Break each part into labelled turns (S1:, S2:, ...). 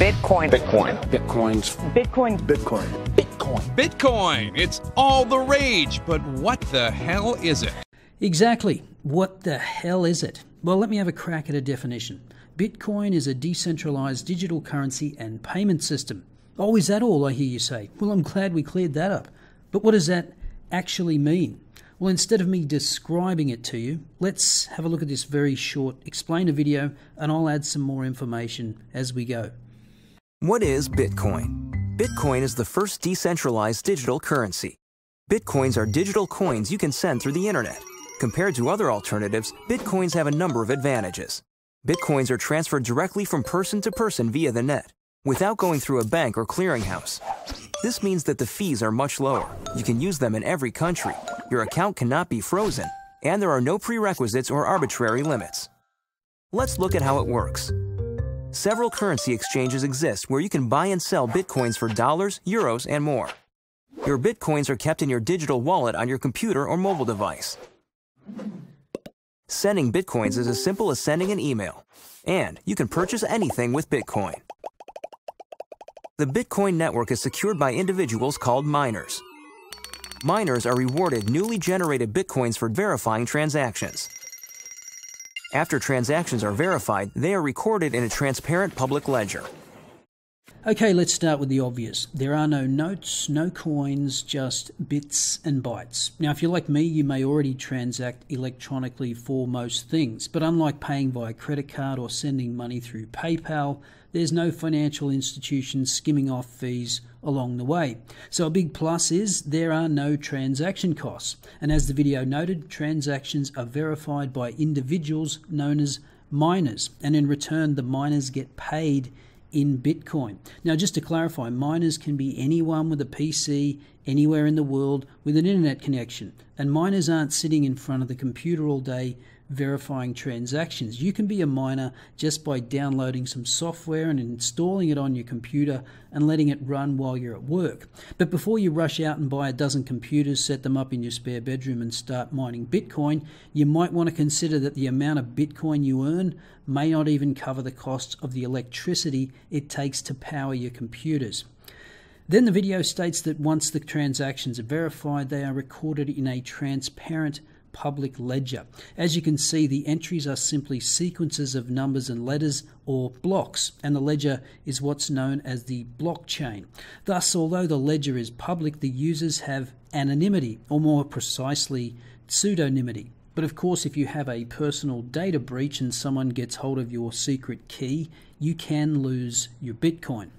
S1: Bitcoin.
S2: Bitcoin.
S3: Bitcoins.
S1: Bitcoin.
S2: Bitcoin.
S3: Bitcoin.
S4: Bitcoin. It's all the rage, but what the hell is it?
S5: Exactly. What the hell is it? Well, let me have a crack at a definition. Bitcoin is a decentralized digital currency and payment system. Oh, is that all, I hear you say? Well, I'm glad we cleared that up. But what does that actually mean? Well, instead of me describing it to you, let's have a look at this very short explainer video, and I'll add some more information as we go.
S6: What is Bitcoin? Bitcoin is the first decentralized digital currency. Bitcoins are digital coins you can send through the internet. Compared to other alternatives, Bitcoins have a number of advantages. Bitcoins are transferred directly from person to person via the net, without going through a bank or clearinghouse. This means that the fees are much lower. You can use them in every country. Your account cannot be frozen, and there are no prerequisites or arbitrary limits. Let's look at how it works. Several currency exchanges exist where you can buy and sell Bitcoins for dollars, euros, and more. Your Bitcoins are kept in your digital wallet on your computer or mobile device. Sending Bitcoins is as simple as sending an email, and you can purchase anything with Bitcoin. The Bitcoin network is secured by individuals called miners. Miners are rewarded newly generated Bitcoins for verifying transactions. After transactions are verified, they are recorded in a transparent public ledger.
S5: Okay, let's start with the obvious. There are no notes, no coins, just bits and bytes. Now, if you're like me, you may already transact electronically for most things, but unlike paying via credit card or sending money through PayPal, there's no financial institution skimming off fees along the way. So a big plus is there are no transaction costs. And as the video noted, transactions are verified by individuals known as miners, and in return, the miners get paid in Bitcoin. Now, just to clarify, miners can be anyone with a PC anywhere in the world with an internet connection, and miners aren't sitting in front of the computer all day verifying transactions. You can be a miner just by downloading some software and installing it on your computer and letting it run while you're at work. But before you rush out and buy a dozen computers, set them up in your spare bedroom and start mining Bitcoin, you might want to consider that the amount of Bitcoin you earn may not even cover the cost of the electricity it takes to power your computers. Then the video states that once the transactions are verified, they are recorded in a transparent public ledger. As you can see, the entries are simply sequences of numbers and letters, or blocks, and the ledger is what's known as the blockchain. Thus, although the ledger is public, the users have anonymity, or more precisely, pseudonymity. But of course, if you have a personal data breach and someone gets hold of your secret key, you can lose your Bitcoin.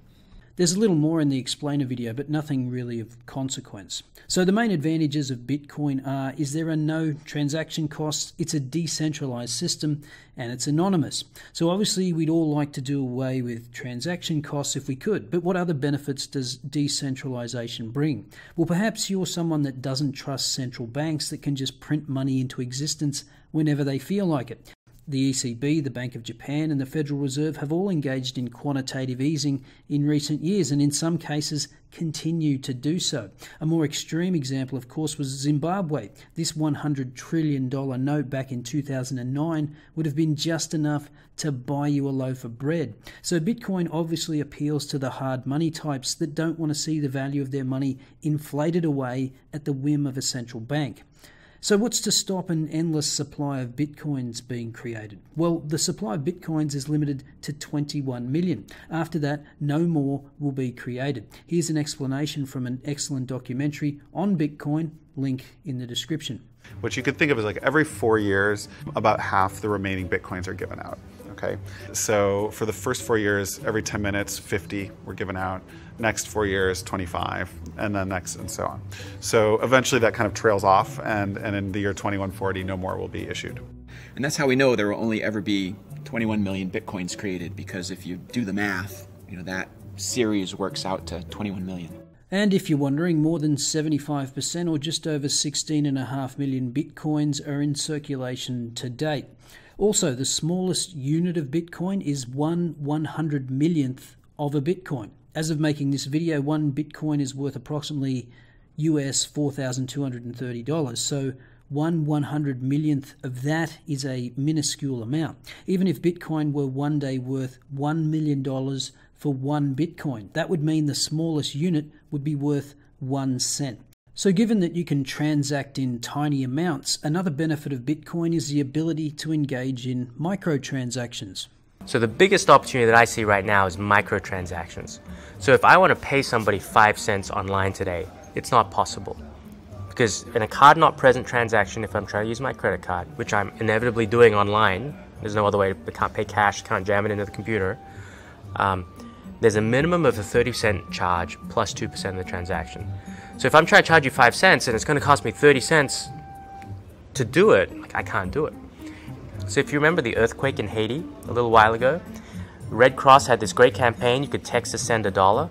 S5: There's a little more in the explainer video, but nothing really of consequence. So the main advantages of Bitcoin is there are no transaction costs, it's a decentralized system, and it's anonymous. So obviously we'd all like to do away with transaction costs if we could, but what other benefits does decentralization bring? Well, perhaps you're someone that doesn't trust central banks that can just print money into existence whenever they feel like it. The ECB, the Bank of Japan, and the Federal Reserve have all engaged in quantitative easing in recent years, and in some cases continue to do so. A more extreme example, of course, was Zimbabwe. This $100 trillion note back in 2009 would have been just enough to buy you a loaf of bread. So Bitcoin obviously appeals to the hard money types that don't want to see the value of their money inflated away at the whim of a central bank. So what's to stop an endless supply of Bitcoins being created? Well, the supply of Bitcoins is limited to 21 million. After that, no more will be created. Here's an explanation from an excellent documentary on Bitcoin, link in the description.
S7: What you could think of as like every 4 years, about half the remaining Bitcoins are given out. Okay, so for the first 4 years, every 10 minutes, 50 were given out. Next 4 years, 25, and then next, and so on. So eventually that kind of trails off, and in the year 2140, no more will be issued.
S3: And that's how we know there will only ever be 21 million Bitcoins created, because if you do the math, that series works out to 21 million.
S5: And if you're wondering, more than 75% or just over 16.5 million Bitcoins are in circulation to date. Also, the smallest unit of Bitcoin is 1/100 millionth of a Bitcoin. As of making this video, one Bitcoin is worth approximately US $4,230. So 1/100 millionth of that is a minuscule amount. Even if Bitcoin were one day worth $1 million, for 1 Bitcoin. That would mean the smallest unit would be worth 1 cent. So given that you can transact in tiny amounts, another benefit of Bitcoin is the ability to engage in microtransactions.
S1: So the biggest opportunity that I see right now is microtransactions. So if I want to pay somebody 5 cents online today, it's not possible. Because in a card not present transaction, if I'm trying to use my credit card, which I'm inevitably doing online, there's no other way, I can't pay cash, can't jam it into the computer, there's a minimum of a 30% charge plus 2% of the transaction. So if I'm trying to charge you 5 cents and it's going to cost me 30 cents to do it, I can't do it. So if you remember the earthquake in Haiti a little while ago, Red Cross had this great campaign, you could text to send $1.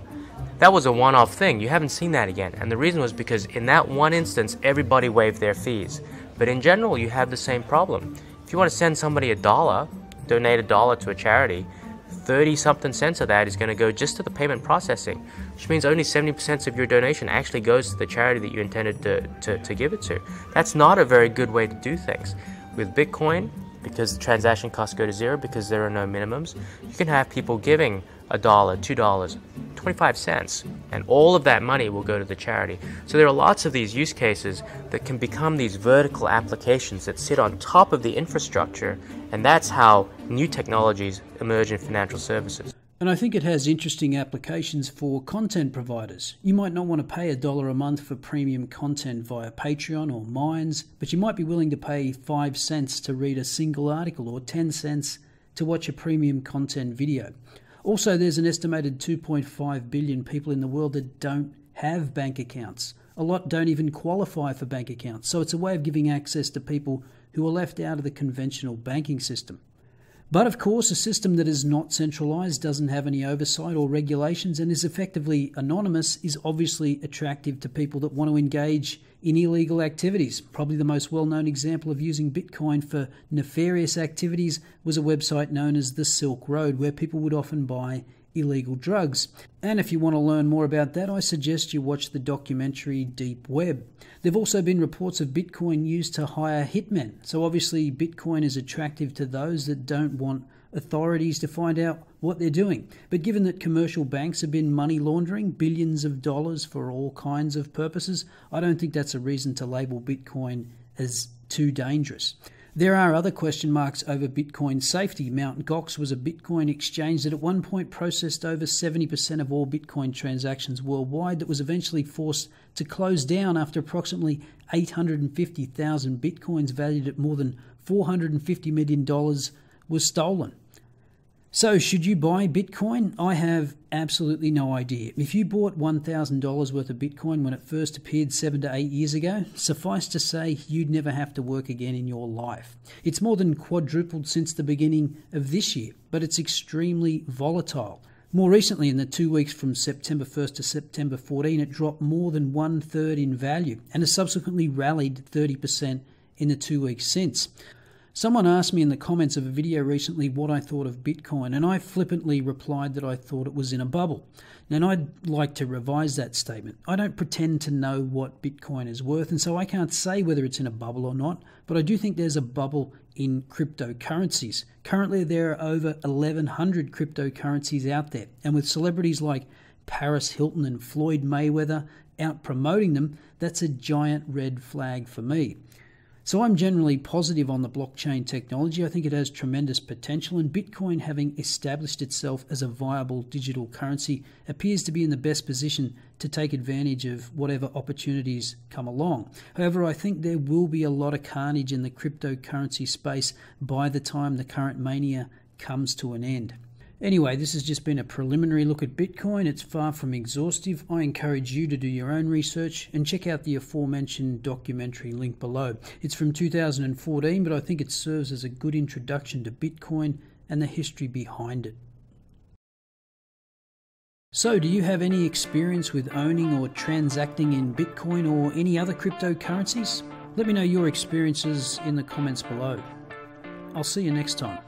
S1: That was a one-off thing, you haven't seen that again. And the reason was because in that one instance, everybody waived their fees. But in general, you have the same problem. If you want to send somebody $1, donate $1 to a charity, 30-something cents of that is going to go just to the payment processing, which means only 70% of your donation actually goes to the charity that you intended to give it to. That's not a very good way to do things. With Bitcoin, because the transaction costs go to zero, because there are no minimums, you can have people giving $1, $2, 25 cents, and all of that money will go to the charity. So there are lots of these use cases that can become these vertical applications that sit on top of the infrastructure, and that's how new technologies emerge in financial services.
S5: And I think it has interesting applications for content providers. You might not want to pay $1 a month for premium content via Patreon or Minds, but you might be willing to pay 5 cents to read a single article or 10 cents to watch a premium content video. Also, there's an estimated 2.5 billion people in the world that don't have bank accounts. A lot don't even qualify for bank accounts, so it's a way of giving access to people who are left out of the conventional banking system. But of course, a system that is not centralized, doesn't have any oversight or regulations, and is effectively anonymous is obviously attractive to people that want to engage in illegal activities. Probably the most well-known example of using Bitcoin for nefarious activities was a website known as the Silk Road, where people would often buy illegal drugs. And if you want to learn more about that, I suggest you watch the documentary Deep Web. There have also been reports of Bitcoin used to hire hitmen. So obviously Bitcoin is attractive to those that don't want authorities to find out what they're doing. But given that commercial banks have been money laundering billions of dollars for all kinds of purposes, I don't think that's a reason to label Bitcoin as too dangerous. There are other question marks over Bitcoin's safety. Mt. Gox was a Bitcoin exchange that at one point processed over 70% of all Bitcoin transactions worldwide, that was eventually forced to close down after approximately 850,000 Bitcoins valued at more than $450 million was stolen. So should you buy Bitcoin? I have absolutely no idea. If you bought $1,000 worth of Bitcoin when it first appeared 7 to 8 years ago, suffice to say you'd never have to work again in your life. It's more than quadrupled since the beginning of this year, but it's extremely volatile. More recently, in the 2 weeks from September 1st to September 14, it dropped more than 1/3 in value and has subsequently rallied 30% in the 2 weeks since. Someone asked me in the comments of a video recently what I thought of Bitcoin, and I flippantly replied that I thought it was in a bubble. Now, I'd like to revise that statement. I don't pretend to know what Bitcoin is worth, and so I can't say whether it's in a bubble or not, but I do think there's a bubble in cryptocurrencies. Currently, there are over 1,100 cryptocurrencies out there, and with celebrities like Paris Hilton and Floyd Mayweather out promoting them, that's a giant red flag for me. So I'm generally positive on the blockchain technology. I think it has tremendous potential, and Bitcoin, having established itself as a viable digital currency, appears to be in the best position to take advantage of whatever opportunities come along. However, I think there will be a lot of carnage in the cryptocurrency space by the time the current mania comes to an end. Anyway, this has just been a preliminary look at Bitcoin. It's far from exhaustive. I encourage you to do your own research and check out the aforementioned documentary link below. It's from 2014, but I think it serves as a good introduction to Bitcoin and the history behind it. So, do you have any experience with owning or transacting in Bitcoin or any other cryptocurrencies? Let me know your experiences in the comments below. I'll see you next time.